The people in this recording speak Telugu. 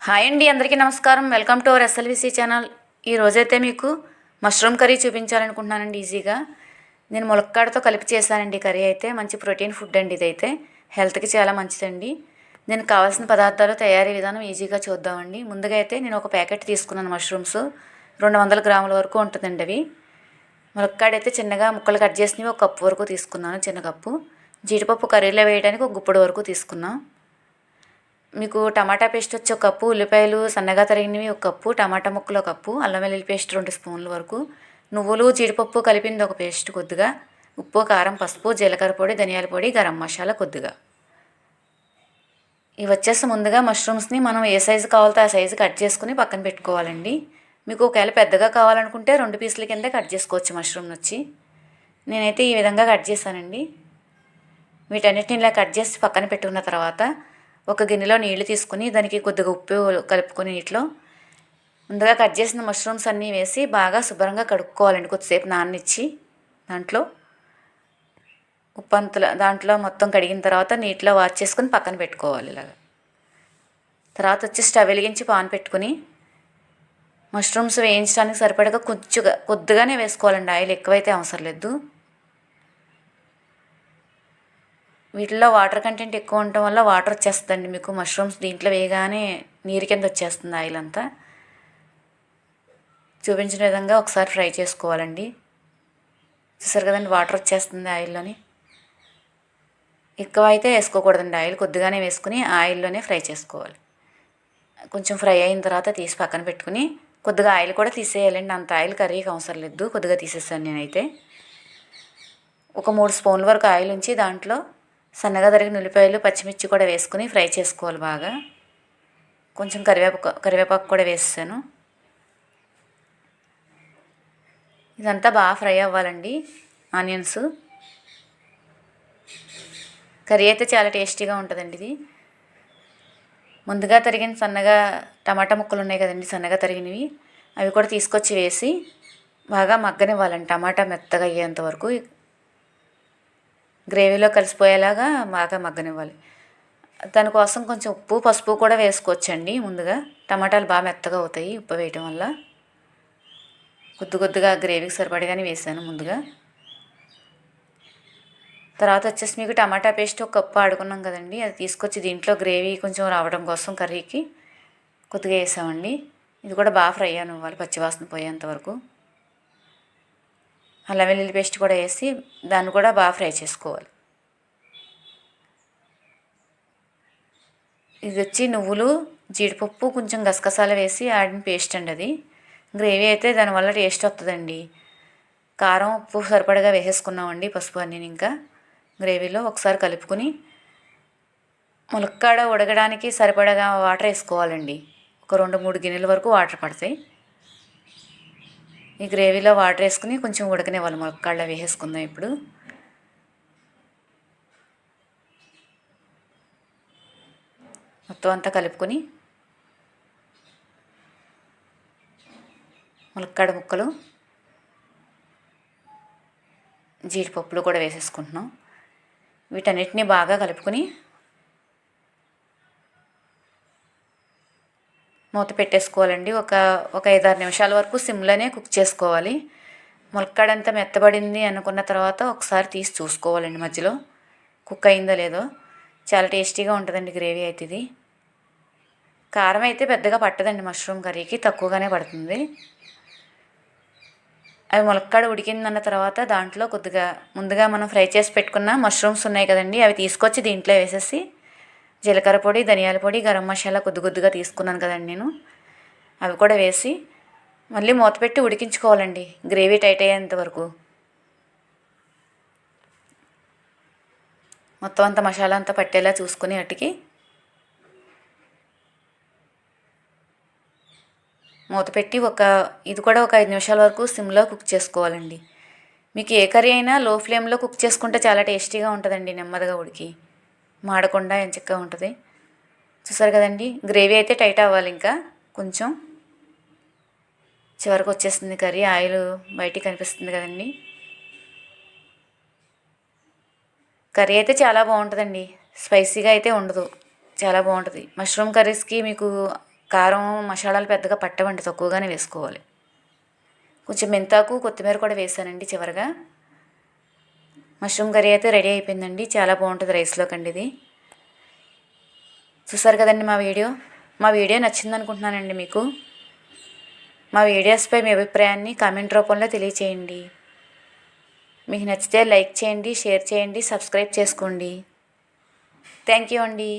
హాయ్ అండి, అందరికీ నమస్కారం. Welcome to our SLVC channel. ఈరోజైతే మీకు మష్రూమ్ కర్రీ చూపించాలనుకుంటున్నానండి. ఈజీగా నేను ములక్కాడతో కలిపి చేశానండి. కర్రీ అయితే మంచి ప్రోటీన్ ఫుడ్ అండి. ఇదైతే హెల్త్కి చాలా మంచిదండి. నేను కావాల్సిన పదార్థాలు, తయారీ విధానం ఈజీగా చూద్దామండి. ముందుగా అయితే నేను ఒక ప్యాకెట్ తీసుకున్నాను. మష్రూమ్స్ 200 గ్రాముల వరకు ఉంటుందండి. అవి ములక్కాడైతే చిన్నగా ముక్కలు కట్ చేసినవి 1 కప్పు వరకు తీసుకున్నాను, చిన్న కప్పు. జీడిపప్పు కర్రీలో వేయడానికి 1 గుప్పెడు వరకు తీసుకున్నాను. మీకు టమాటా పేస్ట్ వచ్చి 1 కప్పు, ఉల్లిపాయలు సన్నగా తరిగినవి 1 కప్పు, టమాటా ముక్కలు 1 కప్పు, అల్లం వెల్లుల్లి పేస్ట్ 2 స్పూన్ల వరకు, నువ్వులు జీడిపప్పు కలిపింది ఒక పేస్ట్ కొద్దిగా, ఉప్పు, కారం, పసుపు, జీలకర్ర పొడి, ధనియాల పొడి, గరం మసాలా కొద్దిగా. ఇవి వచ్చేసి ముందుగా మష్రూమ్స్ని మనం ఏ సైజు కావాలో ఆ సైజు కట్ చేసుకుని పక్కన పెట్టుకోవాలండి. మీకు ఒకవేళ పెద్దగా కావాలనుకుంటే 2 పీసుల కింద కట్ చేసుకోవచ్చు మష్రూమ్ వచ్చి. నేనైతే ఈ విధంగా కట్ చేశానండి. వీటన్నిటిని ఇలా కట్ చేసి పక్కన పెట్టుకున్న తర్వాత ఒక గిన్నెలో నీళ్లు తీసుకుని దానికి కొద్దిగా ఉప్పు కలుపుకొని నీటిలో ముందుగా కట్ చేసిన మష్రూమ్స్ అన్నీ వేసి బాగా శుభ్రంగా కడుక్కోవాలండి. కొద్దిసేపు నాననిచ్చి దాంట్లో ఉప్పు అంతలో దాంట్లో మొత్తం కడిగిన తర్వాత నీటిలో వాష్ చేసుకుని పక్కన పెట్టుకోవాలి. ఇలాగా తర్వాత వచ్చి స్టవ్ వెలిగించి పాన్ పెట్టుకుని మష్రూమ్స్ వేయించడానికి సరిపడగా కొద్దిగానే వేసుకోవాలండి. ఆయిల్ ఎక్కువైతే అవసరం లేదు. వీటిల్లో వాటర్ కంటెంట్ ఎక్కువ ఉండటం వల్ల వాటర్ వచ్చేస్తుందండి మీకు. మష్రూమ్స్ దీంట్లో వేయగానే నీరు కింద వచ్చేస్తుంది ఆయిల్ అంతా. చూపించిన విధంగా ఒకసారి ఫ్రై చేసుకోవాలండి. చూసారు కదండి, వాటర్ వచ్చేస్తుంది ఆయిల్లోని. ఎక్కువ అయితే వేసుకోకూడదండి, ఆయిల్ కొద్దిగానే వేసుకుని ఆయిల్లోనే ఫ్రై చేసుకోవాలి. కొంచెం ఫ్రై అయిన తర్వాత తీసి పక్కన పెట్టుకుని కొద్దిగా ఆయిల్ కూడా తీసేయాలండి. అంత ఆయిల్ కర్రీకి అవసరం లేదు, కొద్దిగా తీసేసాను నేనైతే. ఒక 3 స్పూన్ల వరకు ఆయిల్ ఉంచి దాంట్లో సన్నగా తరిగిన ఉల్లిపాయలు, పచ్చిమిర్చి కూడా వేసుకుని ఫ్రై చేసుకోవాలి బాగా. కొంచెం కరివేపాకు కూడా వేసాను. ఇదంతా బాగా ఫ్రై అవ్వాలండి. ఆనియన్స్ కర్రీ అయితే చాలా టేస్టీగా ఉంటుందండి. ఇది ముందుగా తరిగిన సన్నగా టమాటా ముక్కలు ఉన్నాయి కదండి, సన్నగా తరిగినవి, అవి కూడా తీసుకొచ్చి వేసి బాగా మగ్గనివ్వాలండి. టమాటా మెత్తగా అయ్యేంత వరకు గ్రేవీలో కలిసిపోయేలాగా బాగా మగ్గనివ్వాలి. దానికోసం కొంచెం ఉప్పు, పసుపు కూడా వేసుకోవచ్చండి. ముందుగా టమాటాలు బాగా మెత్తగా అవుతాయి ఉప్పు వేయటం వల్ల. కొద్దిగా గ్రేవీకి సరిపడగానే వేసాను ముందుగా. తర్వాత వచ్చేసి మీకు టమాటా పేస్ట్ 1 కప్పు ఆడుకున్నాం కదండి, అది తీసుకొచ్చి దీంట్లో గ్రేవీ కొంచెం రావడం కోసం కర్రీకి కొద్దిగా వేసామండి. ఇది కూడా బాగా ఫ్రై అవ్వాలి, పచ్చివాసన పోయేంత వరకు. అల్లం వెల్లుల్లి పేస్ట్ కూడా వేసి దాన్ని కూడా బాగా ఫ్రై చేసుకోవాలి. ఇది వచ్చి నువ్వులు, జీడిపప్పు, కొంచెం గసగసాలు వేసి ఆడిన పేస్ట్ అండి అది. గ్రేవీ అయితే దానివల్ల టేస్ట్ వస్తుందండి. కారం, ఉప్పు సరిపడగా వేసేసుకున్నామండి, పసుపు అన్నీ. ఇంకా గ్రేవీలో ఒకసారి కలుపుకొని ములక్కాడ ఉడకడానికి సరిపడగా వాటర్ వేసుకోవాలండి. ఒక 2-3 గిన్నెల వరకు వాటర్ పడతాయి. ఈ గ్రేవీలో వాటర్ వేసుకుని కొంచెం ఉడకనివ్వాలి. ములక్కాడలో వేసేసుకుందాం ఇప్పుడు. మొత్తం అంతా కలుపుకొని ములక్కాడ ముక్కలు, జీడిపప్పులు కూడా వేసేసుకుంటున్నాం. వీటన్నిటిని బాగా కలుపుకొని మూత పెట్టేసుకోవాలండి. ఒక 5-6 నిమిషాల వరకు సిమ్లోనే కుక్ చేసుకోవాలి. ములక్కాడంతా మెత్తబడింది అనుకున్న తర్వాత ఒకసారి తీసి చూసుకోవాలండి మధ్యలో కుక్ అయిందో లేదో. చాలా టేస్టీగా ఉంటుందండి గ్రేవీ అయితే. ఇది కారం అయితే పెద్దగా పట్టదండి మష్రూమ్ కర్రీకి, తక్కువగానే పడుతుంది. అవి ములక్కాడ ఉడికిందన్న తర్వాత దాంట్లో కొద్దిగా ముందుగా మనం ఫ్రై చేసి పెట్టుకున్న మష్రూమ్స్ ఉన్నాయి కదండి, అవి తీసుకొచ్చి దీంట్లో వేసేసి జీలకర్ర పొడి, ధనియాల పొడి, గరం మసాలా కొద్దిగా తీసుకున్నాను కదండి నేను, అవి కూడా వేసి మళ్ళీ మూత పెట్టి ఉడికించుకోవాలండి గ్రేవీ టైట్ అయ్యేంత వరకు. మొత్తం అంతా మసాలా అంతా పట్టేలా చూసుకుని అటుకి మూత పెట్టి ఇది కూడా ఒక 5 నిమిషాల వరకు సిమ్లో కుక్ చేసుకోవాలండి. మీకు ఏ కర్రీ అయినా లో ఫ్లేమ్లో కుక్ చేసుకుంటే చాలా టేస్టీగా ఉంటుందండి. నెమ్మదిగా ఉడికి మాడకుండా ఎంచక్కా ఉంటుంది. చూసారు కదండి, గ్రేవీ అయితే టైట్ అవ్వాలి. ఇంకా కొంచెం చివరికి వచ్చేస్తుంది కర్రీ, ఆయిల్ బయటికి కనిపిస్తుంది కదండి. కర్రీ అయితే చాలా బాగుంటుందండి, స్పైసీగా అయితే ఉండదు, చాలా బాగుంటుంది. మష్రూమ్ కర్రీస్కి మీకు కారం మసాలాలు పెద్దగా పట్టవండి, తక్కువగానే వేసుకోవాలి. కొంచెం మెంతాకు కొత్తిమీర కూడా వేసానండి చివరిగా. మష్రూమ్ కర్రీ అయితే రెడీ అయిపోయిందండి. చాలా బాగుంటుంది రైస్లోకి అండి ఇది. చూసారు కదండి మా వీడియో నచ్చింది అనుకుంటున్నానండి మీకు. మా వీడియోస్పై మీ అభిప్రాయాన్ని కామెంట్ రూపంలో తెలియచేయండి. మీకు నచ్చితే లైక్ చేయండి, షేర్ చేయండి, సబ్స్క్రైబ్ చేసుకోండి. థ్యాంక్ యూ అండి.